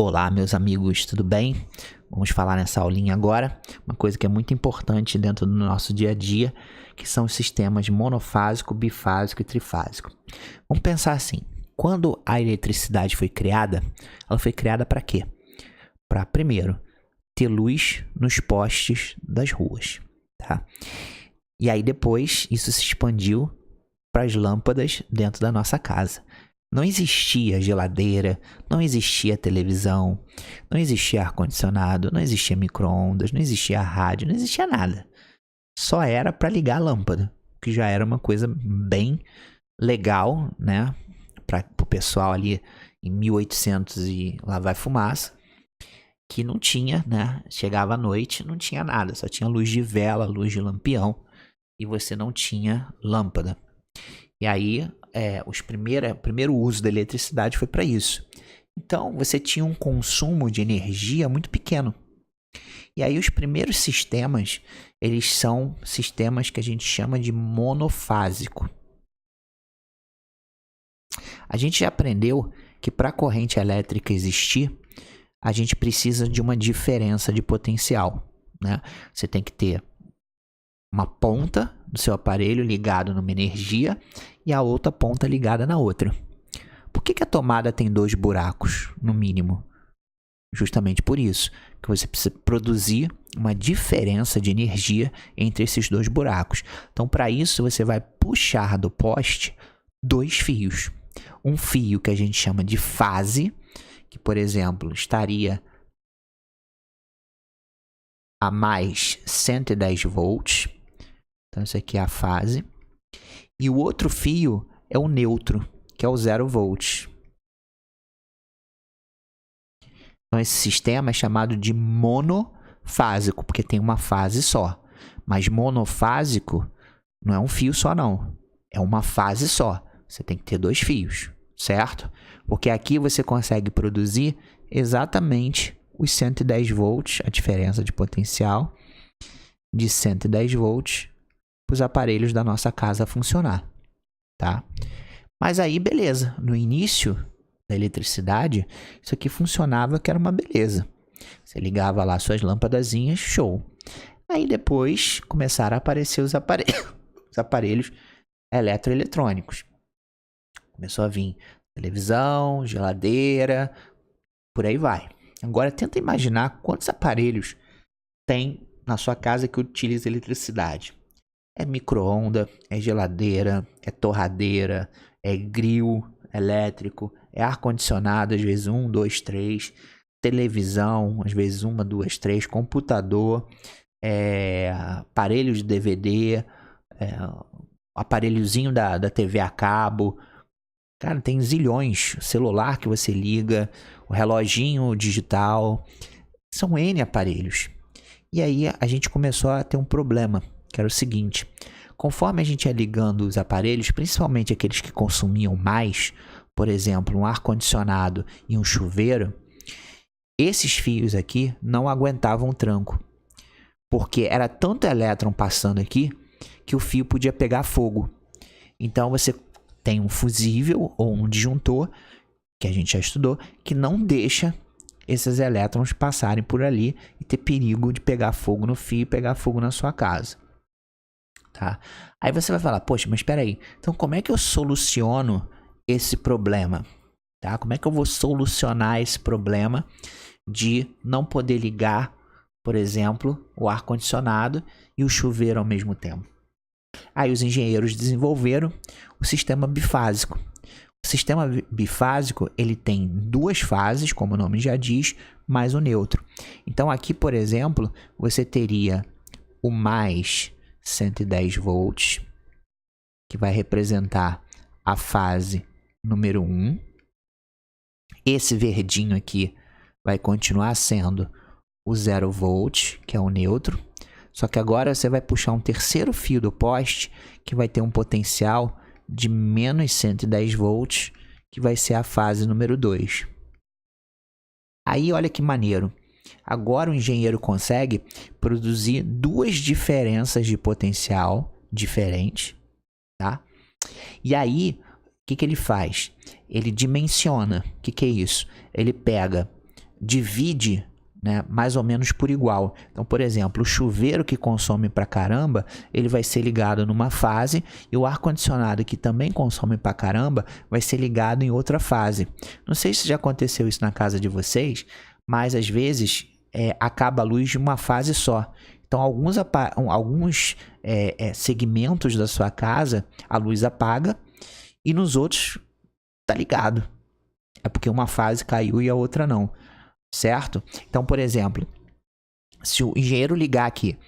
Olá, meus amigos, tudo bem? Vamos falar nessa aulinha agora, uma coisa que é muito importante dentro do nosso dia a dia, que são os sistemas monofásico, bifásico e trifásico. Vamos pensar assim, quando a eletricidade foi criada, ela foi criada para quê? Para, primeiro, ter luz nos postes das ruas, tá? E aí depois isso se expandiu para as lâmpadas dentro da nossa casa. Não existia geladeira, não existia televisão, não existia ar-condicionado, não existia micro-ondas, não existia rádio, não existia nada. Só era para ligar a lâmpada, que já era uma coisa bem legal, né? Para o pessoal ali em 1800 e lá vai fumaça, que não tinha, né? Chegava à noite, não tinha nada, só tinha luz de vela, luz de lampião e você não tinha lâmpada. E aí, o primeiro uso da eletricidade foi para isso. Então, você tinha um consumo de energia muito pequeno. E aí, os primeiros sistemas, eles são sistemas que a gente chama de monofásico. A gente já aprendeu que para a corrente elétrica existir, a gente precisa de uma diferença de potencial, né? Você tem que ter uma ponta do seu aparelho ligado numa energia e a outra ponta ligada na outra. Por que a tomada tem 2 buracos, no mínimo? Justamente por isso, que você precisa produzir uma diferença de energia entre esses 2 buracos. Então, para isso, você vai puxar do poste 2 fios. Um fio que a gente chama de fase, que, por exemplo, estaria a mais 110 volts. Então, isso aqui é a fase. E o outro fio é o neutro, que é o 0 volts. Então, esse sistema é chamado de monofásico, porque tem uma fase só. Mas monofásico não é um fio só, não. É uma fase só. Você tem que ter 2 fios, certo? Porque aqui você consegue produzir exatamente os 110 volts, a diferença de potencial de 110 volts para os aparelhos da nossa casa funcionar, tá? Mas aí, beleza. No início da eletricidade, isso aqui funcionava que era uma beleza. Você ligava lá suas lâmpadazinhas, show. Aí depois começaram a aparecer os aparelhos eletroeletrônicos. Começou a vir televisão, geladeira, por aí vai. Agora tenta imaginar quantos aparelhos tem na sua casa que utiliza eletricidade. É micro-ondas, é geladeira, é torradeira, é grill elétrico, é ar-condicionado, às vezes 1, 2, 3, televisão, às vezes 1, 2, 3, computador, aparelho de DVD, aparelhozinho da TV a cabo. Cara, tem zilhões. Celular que você liga, o reloginho digital. São N aparelhos. E aí a gente começou a ter um problema, que era o seguinte. Conforme a gente ia ligando os aparelhos, principalmente aqueles que consumiam mais, por exemplo, um ar-condicionado e um chuveiro, esses fios aqui não aguentavam o tranco. Porque era tanto elétron passando aqui que o fio podia pegar fogo. Então você tem um fusível ou um disjuntor, que a gente já estudou, que não deixa esses elétrons passarem por ali e ter perigo de pegar fogo no fio e pegar fogo na sua casa. Tá? Aí você vai falar, poxa, mas espera aí, então como é que eu soluciono esse problema? Tá? Como é que eu vou solucionar esse problema de não poder ligar, por exemplo, o ar-condicionado e o chuveiro ao mesmo tempo? Aí os engenheiros desenvolveram o sistema bifásico. O sistema bifásico, ele tem 2 fases, como o nome já diz, mais o neutro. Então aqui, por exemplo, você teria o mais 110 volts, que vai representar a fase número 1. Esse verdinho aqui vai continuar sendo o 0 volt, que é o neutro. Só que agora você vai puxar um terceiro fio do poste, que vai ter um potencial de menos 110 volts, que vai ser a fase número 2. Aí olha que maneiro. Agora o engenheiro consegue produzir 2 diferenças de potencial diferentes, tá? E aí, o que ele faz? Ele dimensiona. O que é isso? Ele pega divide, né, mais ou menos por igual. Então, por exemplo, o chuveiro que consome pra caramba, ele vai ser ligado numa fase, e o ar-condicionado que também consome pra caramba vai ser ligado em outra fase. Não sei se já aconteceu isso na casa de vocês, mas às vezes acaba a luz de uma fase só. Então, alguns segmentos da sua casa, a luz apaga, e nos outros tá ligado. É porque uma fase caiu e a outra não. Certo? Então, por exemplo, se o engenheiro ligar aqui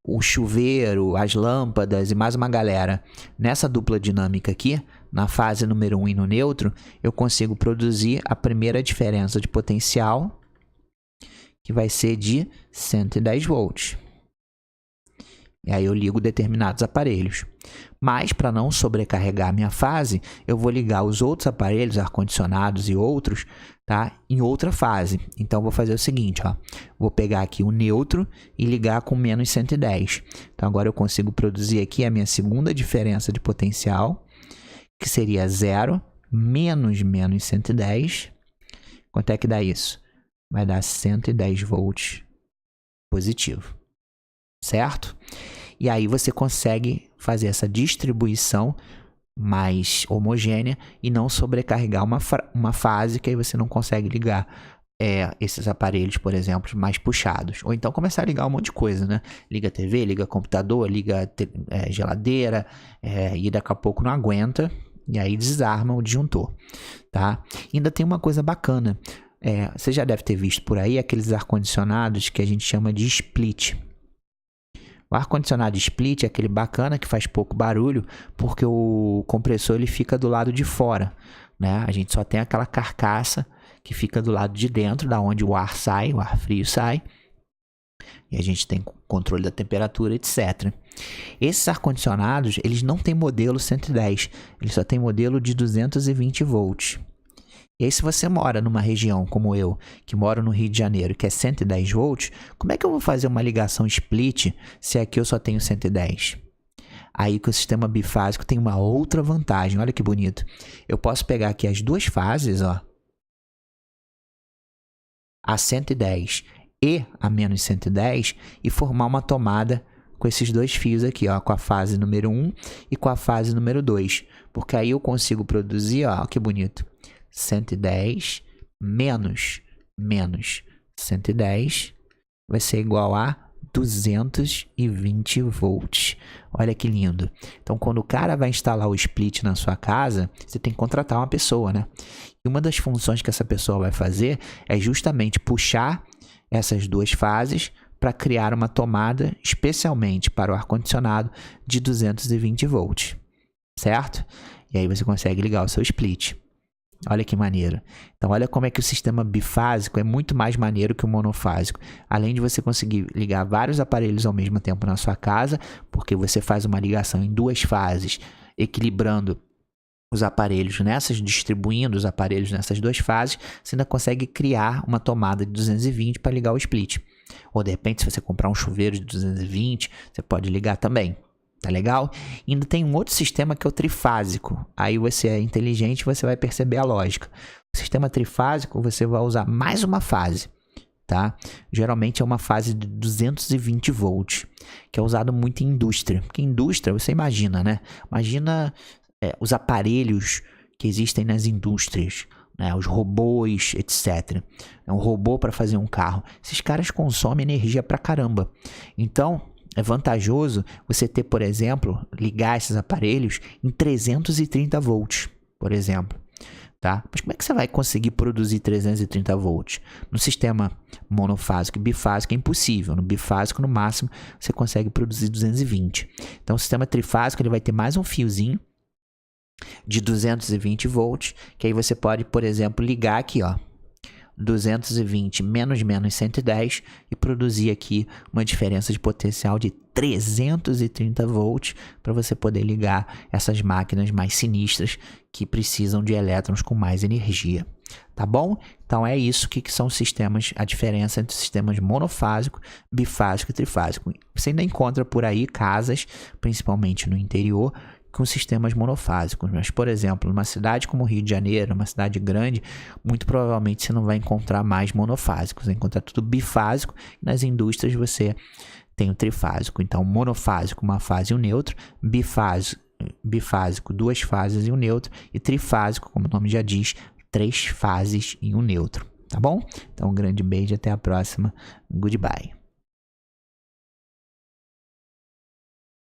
o chuveiro, as lâmpadas e mais uma galera nessa dupla dinâmica aqui, na fase número 1 e no neutro, eu consigo produzir a primeira diferença de potencial, que vai ser de 110 volts. E aí eu ligo determinados aparelhos. Mas, para não sobrecarregar a minha fase, eu vou ligar os outros aparelhos, ar-condicionados e outros, tá, em outra fase. Então, eu vou fazer o seguinte, ó. Vou pegar aqui o neutro e ligar com menos 110. Então, agora eu consigo produzir aqui a minha segunda diferença de potencial, que seria 0 menos 110. Quanto é que dá isso? Vai dar 110 volts positivo. Certo? E aí você consegue fazer essa distribuição mais homogênea e não sobrecarregar uma fase, que aí você não consegue ligar esses aparelhos, por exemplo, mais puxados. Ou então começar a ligar um monte de coisa, né? Liga TV, liga computador, liga geladeira, e daqui a pouco não aguenta, e aí desarma o disjuntor, tá? Ainda tem uma coisa bacana. Você já deve ter visto por aí aqueles ar-condicionados que a gente chama de split. O ar-condicionado split é aquele bacana que faz pouco barulho, porque o compressor ele fica do lado de fora, né? A gente só tem aquela carcaça que fica do lado de dentro, da onde o ar sai, o ar frio sai. E a gente tem controle da temperatura, etc. Esses ar-condicionados, eles não têm modelo 110, eles só têm modelo de 220 volts. E aí, se você mora numa região como eu, que moro no Rio de Janeiro, que é 110 volts, como é que eu vou fazer uma ligação split se aqui eu só tenho 110? Aí que o sistema bifásico tem uma outra vantagem, olha que bonito. Eu posso pegar aqui as duas fases, ó, a 110 e a menos 110, e formar uma tomada com esses dois fios aqui, ó, com a fase número 1 e com a fase número 2. Porque aí eu consigo produzir, ó, que bonito, 110 menos 110 vai ser igual a 220 volts. Olha que lindo. Então, quando o cara vai instalar o split na sua casa, você tem que contratar uma pessoa, né? E uma das funções que essa pessoa vai fazer é justamente puxar essas duas fases para criar uma tomada especialmente para o ar-condicionado de 220 volts, certo? E aí você consegue ligar o seu split. Olha que maneiro. Então, olha como é que o sistema bifásico é muito mais maneiro que o monofásico. Além de você conseguir ligar vários aparelhos ao mesmo tempo na sua casa, porque você faz uma ligação em duas fases, equilibrando os aparelhos distribuindo os aparelhos nessas duas fases, você ainda consegue criar uma tomada de 220 para ligar o split. Ou, de repente, se você comprar um chuveiro de 220, você pode ligar também. Tá legal? E ainda tem um outro sistema que é o trifásico. Aí você é inteligente e você vai perceber a lógica. O sistema trifásico, você vai usar mais uma fase, tá? Geralmente é uma fase de 220 volts, que é usado muito em indústria. Porque em indústria, você imagina, né? Imagina os aparelhos que existem nas indústrias, né? Os robôs, etc. É um robô para fazer um carro. Esses caras consomem energia pra caramba. Então, é vantajoso você ter, por exemplo, ligar esses aparelhos em 330 volts, por exemplo, tá? Mas como é que você vai conseguir produzir 330 volts? No sistema monofásico e bifásico é impossível. No bifásico, no máximo, você consegue produzir 220. Então, o sistema trifásico ele vai ter mais um fiozinho de 220 volts, que aí você pode, por exemplo, ligar aqui, ó, 220 menos 110 e produzir aqui uma diferença de potencial de 330 volts para você poder ligar essas máquinas mais sinistras que precisam de elétrons com mais energia. Tá bom? Então é isso que são sistemas, a diferença entre sistemas monofásico, bifásico e trifásico. Você ainda encontra por aí casas, principalmente no interior, com sistemas monofásicos. Mas, por exemplo, numa cidade como Rio de Janeiro, uma cidade grande, muito provavelmente você não vai encontrar mais monofásicos, você vai encontrar tudo bifásico. Nas indústrias você tem o trifásico. Então, monofásico, uma fase e um neutro, bifásico, duas fases e um neutro, e trifásico, como o nome já diz, 3 fases e um neutro. Tá bom? Então, um grande beijo, até a próxima. Goodbye.